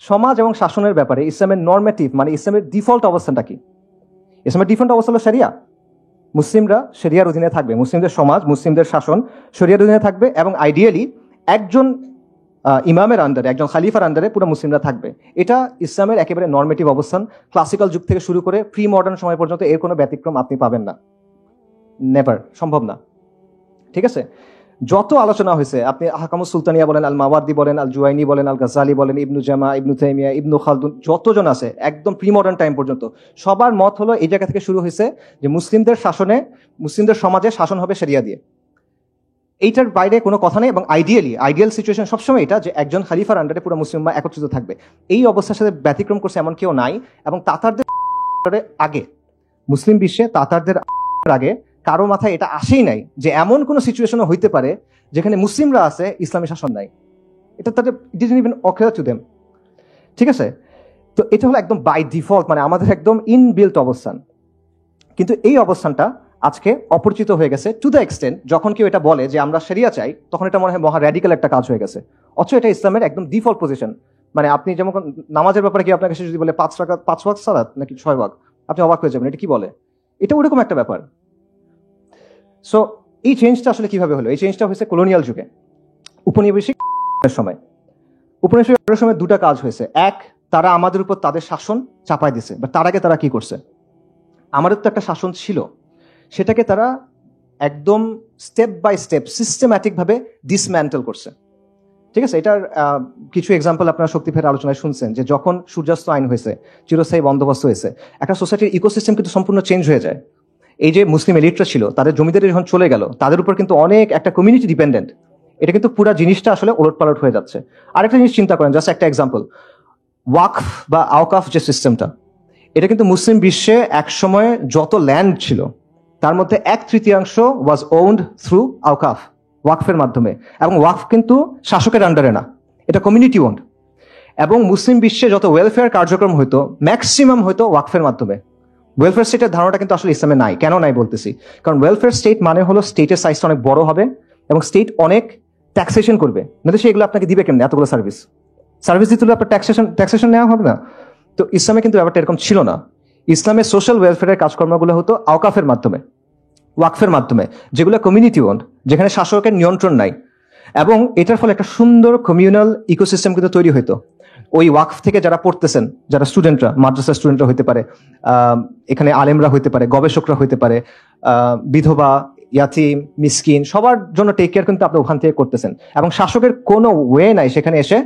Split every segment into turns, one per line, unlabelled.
সমাজ এবং শাসনের ব্যাপারে ইসলামের নর্মেটিভ মানে ইসলামের ডিফল্ট অবস্থানটা কি? ইসলামের ডিফল্ট অবস্থা হলো শরিয়া। মুসলিমরা শরিয়ার অধীনে থাকবে, মুসলিমদের সমাজ, মুসলিমদের শাসন শরিয়ার অধীনে থাকবে, এবং আইডিয়ালি একজন ইমামের আন্ডারে, একজন খালিফার আন্ডারে পুরো মুসলিমরা থাকবে। এটা ইসলামের একেবারে নর্মেটিভ অবস্থান। ক্লাসিক্যাল যুগ থেকে শুরু করে প্রি মডার্ন সময় পর্যন্ত এর কোনো ব্যতিক্রম আপনি পাবেন না, নেভার, সম্ভব না। ঠিক আছে, যত আলোচনা হয়েছে, আপনি আহকামুস সুলতানিয়া বলেন, আল মাওয়ার্দি বলেন, আল জুয়াইনি বলেন, আল গাজালি বলেন, ইবনু জামা, ইবনু তাইমিয়া, ইবনু খালদুন, যতজন আছে একদম প্রি মডার্ন টাইম পর্যন্ত সবার মত হলো এই জায়গা থেকে শুরু হয়েছে যে মুসলিমদের শাসনে, মুসলিমদের সমাজে শাসন হবে শরিয়া দিয়ে। এইটার বাইরে কোনো কথা নেই। এবং আইডিয়াল সিচুয়েশন সবসময় এটা যে একজন খালিফার আন্ডারে পুরো মুসলিমরা একত্রিত থাকবে। এই অবস্থার সাথে ব্যতিক্রম করছে এমন কেউ নাই। এবং তাতারদের আগে, মুসলিম বিশ্বে তাতারদের আগে কারো মাথায় এটা আসেই নাই যে এমন কোনো সিচুয়েশনও হইতে পারে যেখানে মুসলিমরা আছে, ইসলামী শাসন নাই। এটা তাদের didn't even ochre to them. ঠিক আছে, তো এটা হলো একদম বাই ডিফল্ট, মানে আমাদের একদম ইনবিল্ট অবস্থান। কিন্তু এই অবস্থানটা আজকে অপরিচিত হয়ে গেছে টু দ্য এক্সটেন্ট, যখন কেউ এটা বলে যে আমরা শরিয়া চাই, তখন এটা মনে হয় মহা র্যাডিক্যাল একটা কাজ হয়ে গেছে। অথচ এটা ইসলামের একদম ডিফল্ট পজিশন। মানে আপনি যেমন নামাজের ব্যাপারে কি আপনার কাছে যদি বলে 5 ওয়াক্ত সালাত নাকি 6 ওয়াক্ত, আপনি অবাক হয়ে যাবেন, এটা কি বলে? এটা ওরকম একটা ব্যাপার। সো এই চেঞ্জটা আসলে কিভাবে হলো? এই চেঞ্জটা হয়েছে কলোনিয়াল যুগে, উপনিবেশিক সময়। উপনিবেশিক সময় দুটা কাজ হয়েছে। এক, তারা আমাদের উপর তাদের শাসন চাপাই দিছে। বা তার আগে তারা কি করছে? আমাদের তো একটা শাসন ছিল, সেটাকে তারা একদম স্টেপ বাই স্টেপ সিস্টেম্যাটিক ভাবে ডিসম্যান্টেল করছে। ঠিক আছে, এটার কিছু এক্সাম্পল আপনারা শক্তিফের আলোচনায় শুনছেন যে যখন সূর্যাস্ত আইন হয়েছে, চিরস্থায়ী বন্দোবস্ত হয়েছে, একটা সোসাইটির ইকোসিস্টেম কিন্তু সম্পূর্ণ চেঞ্জ হয়ে যায়। এই যে মুসলিম এলিটরা ছিল, তাদের জমিদারি যখন চলে গেল, তাদের উপর কিন্তু অনেক একটা কমিউনিটি ডিপেন্ডেন্ট। এটা কিন্তু পুরো জিনিসটা আসলে ওলটপালট হয়ে যাচ্ছে। আরেকটা জিনিস চিন্তা করেন, জাস্ট একটা এক্সাম্পল, ওয়াকফ বা আওকাফ যে সিস্টেমটা, এটা কিন্তু মুসলিম বিশ্বে এক সময় যত ল্যান্ড ছিল তার মধ্যে 1/3 ওয়াজ ওন্ড থ্রু আওকাফ, ওয়াকফের মাধ্যমে। এবং ওয়াকফ কিন্তু শাসকের আন্ডারে না, এটা কমিউনিটি ওন্ড। এবং মুসলিম বিশ্বে যত ওয়েলফেয়ার কার্যক্রম হইতো ম্যাক্সিমাম হইতো ওয়াকফের মাধ্যমে। ওয়েলফেয়ার স্টেটের ধারণাটা কিন্তু আসলে ইসলামে নাই। কেন নাই বলতেছি, কারণ ওয়েলফেয়ার স্টেট মানে হলো স্টেটের সাইজটা অনেক বড় হবে এবং স্টেট অনেক ট্যাক্সেশন করবে, নয়তো সেগুলো আপনাকে দিবে কেমনে? এতগুলো সার্ভিস দিতে হলে আপনার ট্যাক্সেশন নেওয়া হবে না। তো ইসলামে কিন্তু ব্যাপারটা এরকম ছিল না। ইসলামে সোশ্যাল ওয়েলফেয়ারের কাজকর্মগুলো হতো আওকাফের মাধ্যমে, ওয়াকফের মাধ্যমে, যেগুলো কমিউনিটি ওন্ড, যেখানে শাসকের নিয়ন্ত্রণ নাই। এবং এটার ফলে একটা সুন্দর কমিউনাল ইকোসিস্টেম কিন্তু তৈরি হইতো। ওই ওয়াকফ থেকে যারা পড়তেছেন, যারা স্টুডেন্টরা, মাদ্রাসার স্টুডেন্টরা হইতে পারে, এখানে আলেমরা হইতে পারে, গবেষকরা হইতে পারে, বিধবা, ইয়াতিম, মিসকিন, সবার জন্য টেক কেয়ার কিন্তু আপনি ওখান থেকে করতেছেন। এবং শাসকের কোনো ওয়ে নাই সেখানে এসে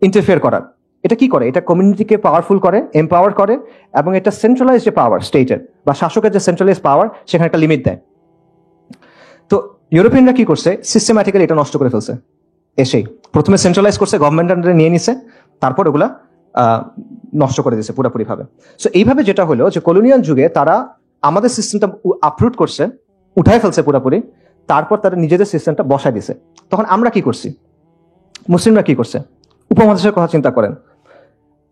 ইন্টারফেয়ার করার। এটা কি করে? এটা কমিউনিটিকে পাওয়ারফুল করে, এম্পাওয়ার করে, এবং এটা সেন্ট্রালাইজ যে পাওয়ার স্টেটের বা শাসকের যে সেন্ট্রালাইজ পাওয়ার, সেখানে একটা লিমিট দেয়। তো ইউরোপিয়ানরা কি করছে? সিস্টেম্যাটিক্যালি এটা নষ্ট করে ফেলছে। এসেই প্রথমে সেন্ট্রালাইজ করছে, গভর্নমেন্ট আন্ডারে নিয়ে নিছে, তারপর ওগুলা নষ্ট করে দিয়েছে পুরোপুরি ভাবে। সো এইভাবে যেটা হলো যে কলোনিয়াল যুগে তারা আমাদের সিস্টেমটা আপরুট করছে, উঠায় ফেলছে পুরোপুরি, তারপর তারা নিজেদের সিস্টেমটা বসায় দিছে। তখন আমরা কি করছি? মুসলিমরা কি করছে? উপমহাদেশের কথা চিন্তা করেন,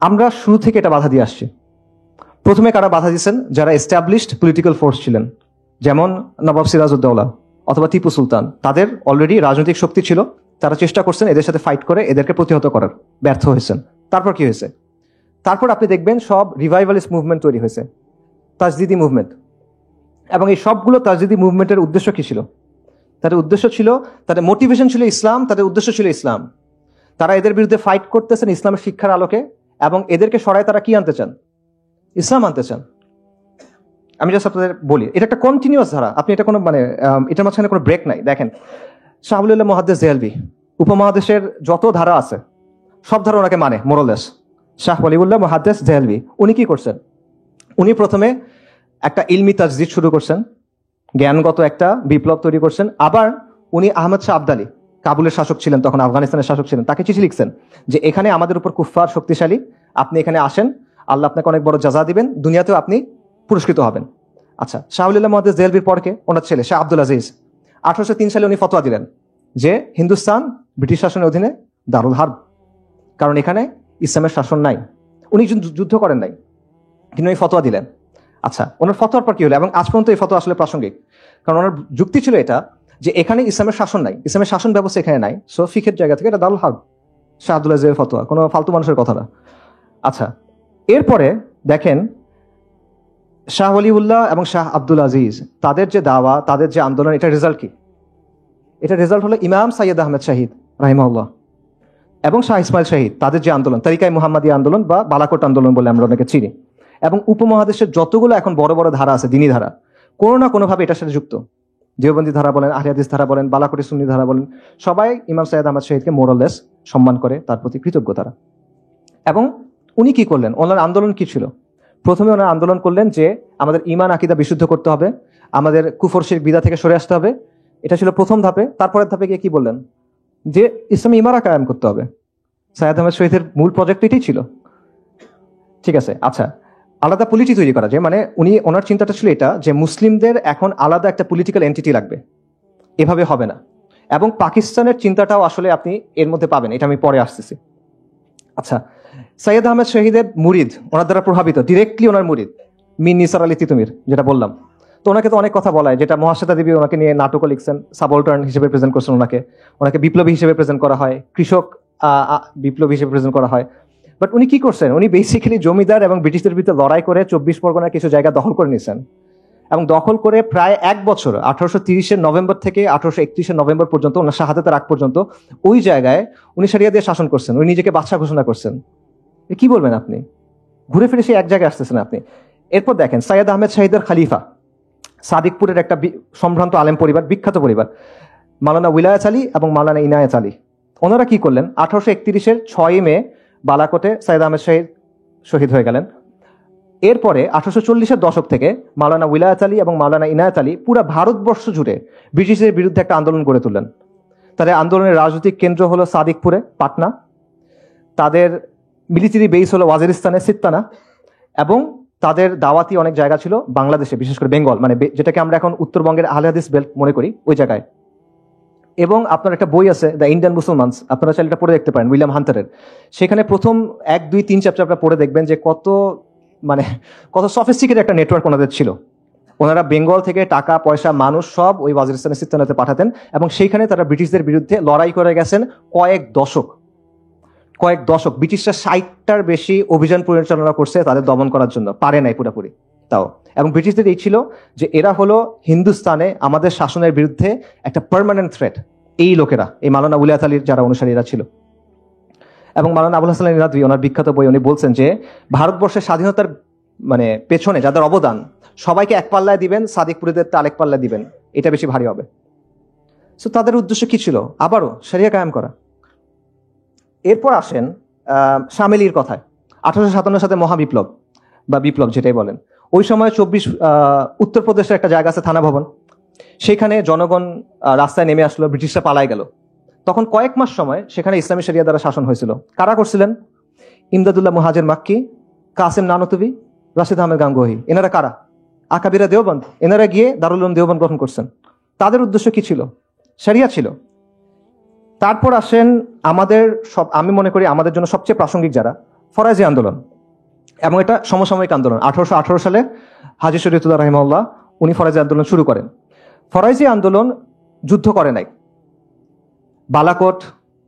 আমরা শুরু থেকে এটা বাধা দিয়ে আসছি। প্রথমে কারা বাধা দিয়েছেন? যারা এস্টাবলিশড পলিটিক্যাল ফোর্স ছিলেন, যেমন নবাব সিরাজউদ্দৌলা অথবা টিপু সুলতান। তাদের অলরেডি রাজনৈতিক শক্তি ছিল, তারা চেষ্টা করছেন এদের সাথে ফাইট করে এদেরকে প্রতিহত করার, ব্যর্থ হয়েছেন। তারপর কি হয়েছে? তারপর আপনি দেখবেন সব রিভাইভালিস্ট মুভমেন্ট তৈরি হয়েছে, তাজদিদি মুভমেন্ট। এবং এই সবগুলো তাজদিদি মুভমেন্টের উদ্দেশ্য কি ছিল? তাদের উদ্দেশ্য ছিল, তাদের মোটিভেশন ছিল ইসলাম, তাদের উদ্দেশ্য ছিল ইসলাম। তারা এদের বিরুদ্ধে ফাইট করতেছেন ইসলামের শিক্ষার আলোকে, এবং এদেরকে সরায় তারা কি আনতে চান? ইসলাম আনতে চান। আমি জাস্ট আপনাদের বলি, এটা একটা কন্টিনিউয়াস ধারা। আপনি এটা কোনো মানে এটার মাঝখানে কোনো ব্রেক নাই। দেখেন, শাহ ওয়ালিউল্লাহ মুহাদ্দিস দেহলভী, উপমহাদেশের যত ধারা আছে সব ধারা ওনাকে মানে, মোরালেস। শাহ ওয়ালিউল্লাহ মুহাদ্দিস দেহলভী উনি কি করছেন? উনি প্রথমে একটা ইলমি তাজদিদ শুরু করছেন, জ্ঞানগত একটা বিপ্লব তৈরি করছেন। আবার উনি আহমদ শাহ আবদালি, কাবুলের শাসক ছিলেন তখন, আফগানিস্তানের শাসক ছিলেন, তাকে চিঠি লিখছেন যে এখানে আমাদের উপর কুফফার শক্তিশালী, আপনি এখানে আসেন, আল্লাহ আপনাকে অনেক বড় জাযা দিবেন, দুনিয়াতেও আপনি পুরস্কৃত হবেন। আচ্ছা, শাহ ওয়ালিউল্লাহ মুহাদ্দিস দেহলভীর পরকে ওনার ছেলে শাহ আব্দুল আজিজ 1803 সালে উনি ফতোয়া দিলেন যে হিন্দুস্তান ব্রিটিশ শাসনের অধীনে দারুল হার্ব, কারণ এখানে ইসলামের শাসন নাই। উনি যুদ্ধ করেন নাই, কিন্তু উনি ফতোয়া দিলেন। আচ্ছা, ওনার ফতোয়ার পর কি হলো? এবং আজ পর্যন্ত এই ফতোয়া আসলে প্রাসঙ্গিক, কারণ ওনার যুক্তি ছিল এটা যে এখানে ইসলামের শাসন নাই, ইসলামের শাসন ব্যবস্থা এখানে নাই, সো ফিকের জায়গা থেকে এটা দারুল হার্ব। শাহ আব্দুল আজিজের ফতোয়া, কোনো ফালতু মানুষের কথা না। আচ্ছা, এরপরে দেখেন শাহ ওলিউল্লাহ এবং শাহ আব্দুল আজিজ তাদের যে দাওয়া, তাদের যে আন্দোলন, এটা রেজাল্ট কি? এটা রেজাল্ট হলো ইমাম সাইয়্যেদ আহমেদ শাহিদ রাহিমাহুল্লাহ এবং শাহ ইসমাইল শাহিদ, তাদের যে আন্দোলন, তারিকায় মুহাম্মাদী আন্দোলন বা বালাকোট আন্দোলন বলে আমরা অনেকে চিনি, এবং উপমহাদেশের যতগুলো এখন বড় বড় ধারা আছে, দিনী ধারা, কোনো না কোনোভাবে এটার সাথে যুক্ত। দেওবন্দি ধারা বলেন, আহলে হাদিস ধারা বলেন, বালাকোটি সুন্নি ধারা বলেন, সবাই ইমাম সাইয়্যেদ আহমদ শহীদকে মোরালেস সম্মান করে, তার প্রতি কৃতজ্ঞ তারা। এবং উনি কি করলেন? ওনার আন্দোলন কি ছিল? প্রথমে ওনার আন্দোলন করলেন যে আমাদের ঈমান আকীদা বিশুদ্ধ করতে হবে, আমাদের কুফর শিরক বিদআত থেকে সরে আসতে হবে। এটা ছিল প্রথম ধাপে। তারপরের ধাপে গিয়ে কি বললেন? যে ইসলামী ইমারা কায়েম করতে হবে। সাইয়্যেদ আহমদ শহীদের মূল প্রজেক্ট এটাই ছিল। ঠিক আছে, আচ্ছা, আলাদা পলিটি তৈরি করা যায়, মানে ওনার চিন্তাটা ছিল এটা যে মুসলিমদের এখন আলাদা একটা পলিটিক্যাল এন্টিটি লাগবে, এভাবে হবে না। এবং পাকিস্তানের চিন্তাটাও আসলে আপনি এর মধ্যে পাবেন, এটা আমি পরে আসতেছি। আচ্ছা, সাইয়্যেদ আহমেদ শহীদের মুরিদ, ওনার দ্বারা প্রভাবিত, ডিরেক্টলি ওনার মুরিদ মীর নিসার আলী তিতুমির, যেটা বললাম। তো ওনাকে তো অনেক কথা বলা হয়, যেটা মহাশ্বেতা দেবী ওনাকে নিয়ে নাটকও লিখছেন, সাবঅল্টার্ন হিসেবে প্রেজেন্ট করছেন ওনাকে বিপ্লবী হিসেবে প্রেজেন্ট করা হয়, কৃষক বিপ্লবী হিসেবে প্রেজেন্ট করা হয়। বাট উনি কি করছেন? উনি বেসিক্যালি জমিদার এবং ব্রিটিশদের বিরুদ্ধে লড়াই করে 24 পরগনার কিছু জায়গা দখল করে নিয়েছেন, এবং দখল করে প্রায় এক বছর, 1830 নভেম্বর থেকে 1831 নভেম্বর পর্যন্ত, ওনার শাহাদাতের আগ পর্যন্ত ওই জায়গায় উনি শরিয়া দিয়ে শাসন করছেন। উনি নিজেকে বাদশা ঘোষণা করছেন। কি বলবেন আপনি? ঘুরে ফিরে সেই এক জায়গায় আসতেছেন আপনি। এরপর দেখেন সাইয়্যেদ আহমেদ শাহিদের খালিফা, সাদিকপুরের একটা সম্ভ্রান্ত আলেম পরিবার, বিখ্যাত পরিবার, মাওলানা উইলায়াত আলী এবং মাওলানা ইনায়াত আলী। ওনারা কি করলেন? 1831 6 মে বালাকোটে সাইয়্যেদ আহমেদ শাহিদ শহীদ হয়ে গেলেন। এরপরে 1840 দশক থেকে মাওলানা উইলায়াত আলী এবং মাওলানা ইনায়াত আলী পুরো ভারতবর্ষ জুড়ে ব্রিটিশদের বিরুদ্ধে একটা আন্দোলন গড়ে তুললেন। তাদের আন্দোলনের রাজনৈতিক কেন্দ্র হলো সাদিকপুরে, পাটনা। তাদের মিলিটারি বেস হলো ওয়াজিরিস্তানে, সিত্তানা, এবং তাদের দাওয়াতি অনেক জায়গা ছিল বাংলাদেশে, বিশেষ করে বেঙ্গল, মানে যেটাকে আমরা এখন উত্তরবঙ্গের আহলে হাদিস বেল্ট মনে করি, ওই জায়গায়। এবং আপনার একটা বই আছে, দ্য ইন্ডিয়ান মুসলমানস, আপনারা চাইলে এটা পড়ে দেখতে পারেন, উইলিয়াম হান্টারের। সেখানে প্রথম 1, 2, 3 চ্যাপ্টার আপনারা পড়ে দেখবেন যে কত সফিস্টিকেটেড একটা নেটওয়ার্ক ওনাদের ছিল। ওনারা বেঙ্গল থেকে টাকা পয়সা মানুষ সব ওই ওয়াজিরিস্তানে, সিত্তানাতে পাঠাতেন, এবং সেইখানে তারা ব্রিটিশদের বিরুদ্ধে লড়াই করে গেছেন কয়েক দশক। ব্রিটিশরা 60টার বেশি অভিযান পরিচালনা করছে তাদের দমন করার জন্য, পারে নাই পুরোপুরি তাও। এবং ব্রিটিশদের এই ছিল যে এরা হলো হিন্দুস্তানে আমাদের শাসনের বিরুদ্ধে একটা পার্মানেন্ট থ্রেট। এই লোকেরা, এই মাওলানা উলিয়াত আলীর যারা অনুসারীরা ছিল, এবং মাওলানা আবুল হাসান রিনাদভি ওনার বিখ্যাত বই, উনি বলছেন যে ভারতবর্ষের স্বাধীনতার পেছনে যাদের অবদান, সবাইকে এক পাল্লায় দিবেন, সাদিকপুরীদের আরেক পাল্লায় দিবেন, এটা বেশি ভারী হবে। সো তাদের উদ্দেশ্য কি ছিল? আবারও শরিয়া কায়েম করা। এরপর আসেন শামেলির কথায়। 1857 সালে মহাবিপ্লব বা বিপ্লব যেটাই বলেন, ওই সময় উত্তরপ্রদেশের একটা জায়গা আছে থানা ভবন, সেখানে জনগণ রাস্তায় নেমে আসলো, ব্রিটিশরা পালায় গেল। তখন কয়েক মাস সময় সেখানে ইসলামী শরিয়া দ্বারা শাসন হয়েছিল। কারা করছিলেন? ইমদাদুল্লাহ মুহাজির মাক্কি, কাসেম নানতুবি, রাশিদ আহমেদ গাঙ্গুহি। এনারা কারা? আকাবিরা দেওবন্দ। এনারা গিয়ে দারুল উলুম দেওবন্দ গঠন করছেন। তাদের উদ্দেশ্য কি ছিল? শরিয়া ছিল। তারপর আসেন আমি মনে করি আমাদের জন্য সবচেয়ে প্রাসঙ্গিক যারা, ফরাজি আন্দোলন, এবং এটা সমসাময়িক আন্দোলন। 1818 সালে হাজী শরীয়তুল্লাহ রাহিমাহুল্লাহ উনি ফরাজি আন্দোলন শুরু করেন। ফরাজি আন্দোলন যুদ্ধ করে নাই। বালাকোট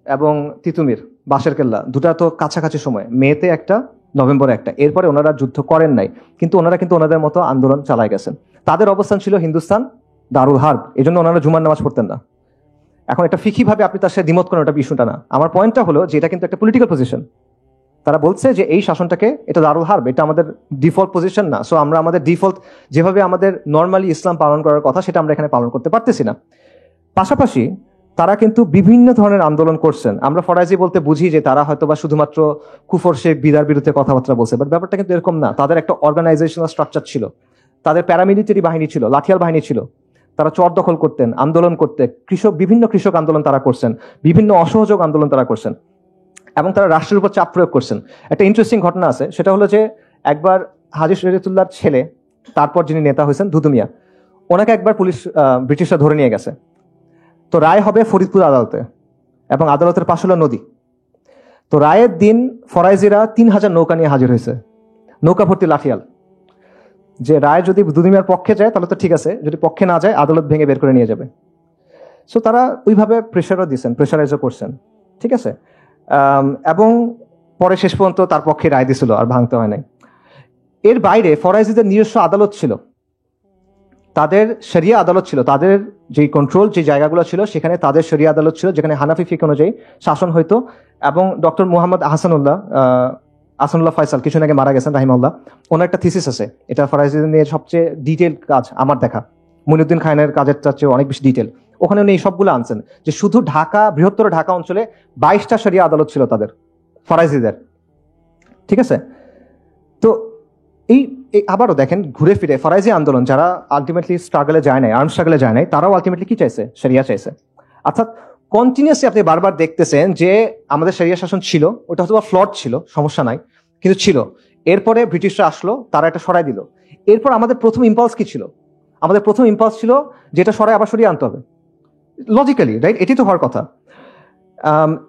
এবং তিতুমির, বাঁশের কেল্লা, দুটা তো কাছাকাছি সময়, মেতে একটা, নভেম্বরে একটা। এরপরে ওনারা যুদ্ধ করেন নাই, কিন্তু ওনারা ওনাদের মতো আন্দোলন চালায় গেছেন। তাদের অবস্থান ছিল হিন্দুস্তান, দারুল হার্ব। এই জন্য ওনারা জুমার নামাজ পড়তেন না। এখন এটা ফিকি ভাবে আপনি তার সাথে দ্বিমত করেন, ওটা ইস্যুটা না। আমার পয়েন্টটা হলো যে এটা কিন্তু একটা পলিটিক্যাল পজিশন। তারা বলছে যে এই শাসনটাকে, এটা দারুল হার্ব, এটা আমাদের ডিফল্ট পজিশন না। সো আমরা আমাদের ডিফল্ট যেভাবে আমাদের নর্মালি ইসলাম পালন করার কথা, সেটা আমরা এখানে পালন করতে পারতেছি না। পাশাপাশি তারা কিন্তু বিভিন্ন ধরনের আন্দোলন করছেন। আমরা ফরাজি বলতে বুঝি যে তারা হয়তো বা শুধুমাত্র কুফর শিরক বিদআর বিরুদ্ধে কথাবার্তা বলছে, বাট ব্যাপারটা কিন্তু এরকম না। তাদের একটা অর্গানাইজেশনাল স্ট্রাকচার ছিল, তাদের প্যারামিলিটারি বাহিনী ছিল, লাঠিয়াল বাহিনী ছিল। তারা চর দখল করতেন, আন্দোলন করতে, বিভিন্ন কৃষক আন্দোলন তারা করছেন, বিভিন্ন অসহযোগ আন্দোলন তারা করছেন, এবং তারা রাষ্ট্রের উপর চাপ প্রয়োগ করছেন। একটা ইন্টারেস্টিং ঘটনা আছে, সেটা হলো যে একবার হাজী শরীয়তুল্লাহর ছেলে, তারপর যিনি নেতা হয়েছেন দুদু মিয়া, ওনাকে একবার ব্রিটিশরা ধরে নিয়ে গেছে। তো রায় হবে ফরিদপুর আদালতে, এবং আদালতের পাশে হলো নদী। তো রায়ের দিন ফরাইজিরা 3000 নৌকা নিয়ে হাজির হয়েছে, নৌকা ভর্তি লাঠিয়াল। যে রায় যদি দুদুমিয়ার পক্ষে যায় তাহলে তো ঠিক আছে, যদি পক্ষে না যায় আদালত ভেঙে বের করে নিয়ে যাবে। সো তারা ওইভাবে প্রেশারও দিচ্ছেন, প্রেশারাইজও করছেন। ঠিক আছে, এবং পরে শেষ পর্যন্ত তার পক্ষে রায় দিছিল, আর ভাঙতে হয় নাই। এর বাইরে ফরাইজিদের নিজস্ব আদালত ছিল, তাদের শরিয়া আদালত ছিল, তাদের যে কন্ট্রোল যে জায়গাগুলো ছিল সেখানে তাদের শরিয়া আদালত ছিল, যেখানে হানাফি ফিকহ অনুযায়ী শাসন হইতো। এবং ডক্টর মুহাম্মদ আহসানুল্লাহ ফয়সাল কিছুদিন আগে মারা গেছেন রাহিমাহুল্লাহ, ওনার একটা থিসিস আছে, এটা ফরাইজিদের নিয়ে সবচেয়ে ডিটেল কাজ আমার দেখা, মুইনুদ্দিন খানের কাজের চেয়ে অনেক বেশি ডিটেল। ওখানে উনি এই সবগুলো আনছেন যে শুধু ঢাকা, বৃহত্তর ঢাকা অঞ্চলে 22টা শরিয়া আদালত ছিল তাদের ফরাইজিদের, ঠিক আছে। তো এই আবারও দেখেন ঘুরে ফিরে ফরাইজি আন্দোলন যারা আলটিমেটলি স্ট্রাগলে যায় নাই, আর্ম স্ট্রাগলে যায় নাই, তারাও আলটিমেটলি কি চাইছে? শরিয়া চাইছে। অর্থাৎ কন্টিনিউসলি আপনি বারবার দেখতেছেন যে আমাদের শরিয়া শাসন ছিল, ওটা হয়তো ফ্লড ছিল, সমস্যা নাই, কিন্তু ছিল। এরপরে ব্রিটিশরা আসলো, তারা এটা সরাই দিল। এরপর আমাদের প্রথম ইম্পালস কি ছিল? আমাদের প্রথম ইম্পালস ছিল যেটা সরাই আবার সরিয়ে আনতে হবে, লজিক্যালি, রাইট? এটি তো হওয়ার কথা।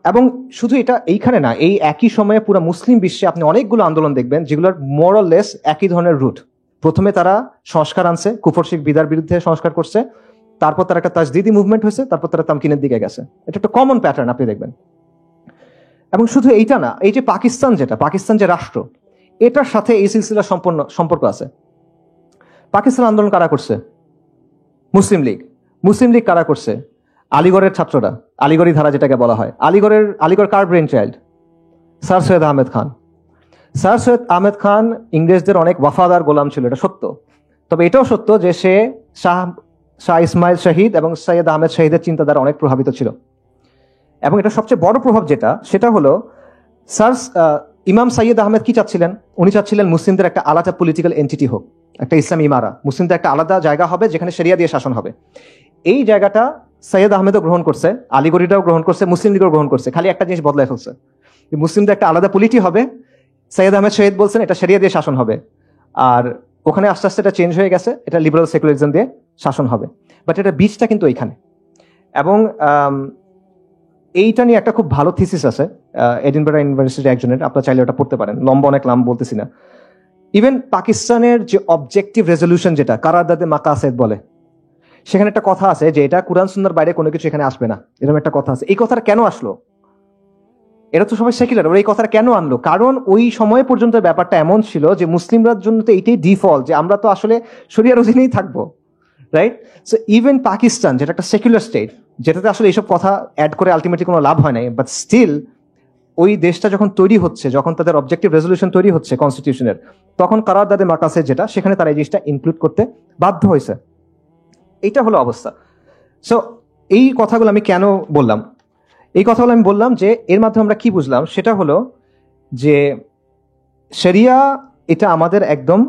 এবং শুধু এটা এইখানে না, এই একই সময়ে পুরো মুসলিম বিশ্বে আপনি অনেকগুলো আন্দোলন দেখবেন যেগুলোর মোরাললেস একই ধরনের রুট। প্রথমে তারা সংস্কার আনছে, কুফর শিরক বিদার বিরুদ্ধে সংস্কার করছে, তারপর তারা একটা তাজদিদি মুভমেন্ট হয়েছে, তারপর তারা তামকিনের দিকে গেছে। এটা একটা কমন প্যাটার্ন আপনি দেখবেন। এবং শুধু এইটা না, এই যে পাকিস্তান যে রাষ্ট্র, এটার সাথে এই সিলসিলার সম্পর্ক আছে। পাকিস্তান আন্দোলন কারা করছে? মুসলিম লীগ কারা করছে? আলিগড়ের ছাত্ররা, আলিগড়ি ধারা যেটাকে বলা হয়। আলিগড় কার brainchild? Sir Syed Ahmed Khan ইংরেজদের অনেক ওয়াফাদার গোলাম ছিল, এটা সত্য। তবে এটাও সত্য যে সে শাহ ইসমাইল শহীদ এবং সৈয়দ আহমেদ শহীদের চিন্তাধারা অনেক প্রভাবিত ছিল। এবং এটা সবচেয়ে বড় প্রভাব সেটা হলো ইমাম সৈয়দ আহমেদ কি চাচ্ছিলেন? উনি চাচ্ছিলেন মুসলিমদের একটা আলাদা পলিটিক্যাল এন্টিটি হোক, একটা ইসলামী ইমারা, মুসলিমদের একটা আলাদা জায়গা হবে যেখানে শরিয়া দিয়ে শাসন হবে। এই জায়গাটা সৈয়দ আহমেদও গ্রহণ করছে, আলিগড়িটাও গ্রহণ করছে, মুসলিম লীগও গ্রহণ করছে। খালি একটা জিনিস বদলায় ফেলছে, মুসলিমদের একটা আলাদা পলিটি হবে, সৈয়দ আহমেদ শহীদ বলছেন এটা শরিয়া দিয়ে শাসন হবে। আর ওখানে আস্তে আস্তে এটা চেঞ্জ হয়ে গেছে, এটা লিবারাল সেকুলারিজম দিয়ে শাসন হবে। বাট এটা বীজটা কিন্তু এইখানে। এবং এইটা নিয়ে একটা খুব ভালো থিসিস আছে এডিনবরা ইউনিভার্সিটির একজনের, আপনারা চাইলে ওটা পড়তে পারেন, লম্বা অনেক নাম বলতেছি না। ইভেন পাকিস্তানের যে অবজেক্টিভ রেজলিউশন যেটা কারারদাদে মাকাসেদ বলে, সেখানে একটা কথা আছে যে এটা কুরআন সুন্নাহর বাইরে কোনো কিছু এখানে আসবে না, এরকম একটা কথা আছে। এই কথাটা কেন আসলো? এরা তো সবাই সেকুলার, ওরা এই কথাটা কেন আনলো? কারণ ওই সময় পর্যন্ত ব্যাপারটা এমন ছিল যে মুসলিমরার জন্য তো এইটাই ডিফল্ট, যে আমরা তো আসলে শরিয়ার অধীনেই থাকবো, রাইট? সো ইভেন পাকিস্তান যেটা একটা সেকুলার স্টেট, যেটাতে আসলে এইসব কথা অ্যাড করে আলটিমেটলি কোনো লাভ হয় নাই, বাট স্টিল ওই দেশটা যখন তৈরি হচ্ছে, যখন তাদের অবজেক্টিভ রেজলিউশন তৈরি হচ্ছে কনস্টিটিউশনের, তখন কারারদাদে মাকাসেদ যেটা, সেখানে তারা এই জিনিসটা ইনক্লুড করতে বাধ্য হয়েছে। এইটা হলো অবস্থা। সো এই কথাগুলো আমি কেন বললাম? এই কথাগুলো আমি বললাম যে এর মাধ্যমে আমরা কি বুঝলাম, সেটা হলো যে শরিয়া এটা আমাদের একদম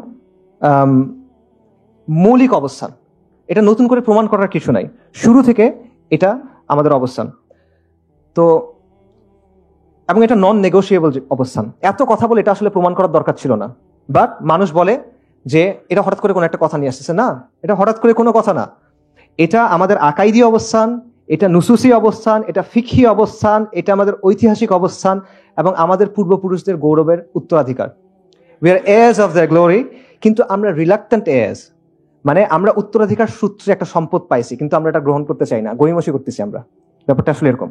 মৌলিক অবস্থান, এটা নতুন করে প্রমাণ করার কিছু নাই, শুরু থেকে এটা আমাদের অবস্থান। তো এবং এটা নন নেগোশিয়েবল অবস্থান। এত কথা বলে এটা আসলে প্রমাণ করার দরকার ছিল না, বাট মানুষ বলে যে এটা হঠাৎ করে কোনো একটা কথা নিয়ে আসতেছে। না, এটা হঠাৎ করে কোনো কথা না, এটা আমাদের আকাইদি অবস্থান, এটা নুসুসি অবস্থান, এটা ফিকহি অবস্থান, এটা আমাদের ঐতিহাসিক অবস্থান এবং আমাদের পূর্বপুরুষদের গৌরবের উত্তরাধিকার। We are heirs of the glory, কিন্তু আমরা রিলাক্টেন্ট heirs, মানে আমরা উত্তরাধিকার সূত্রে একটা সম্পদ পাইছি, কিন্তু আমরা এটা গ্রহণ করতে চাই না, গরিমসি করতেছি আমরা। ব্যাপারটা আসলে এরকম।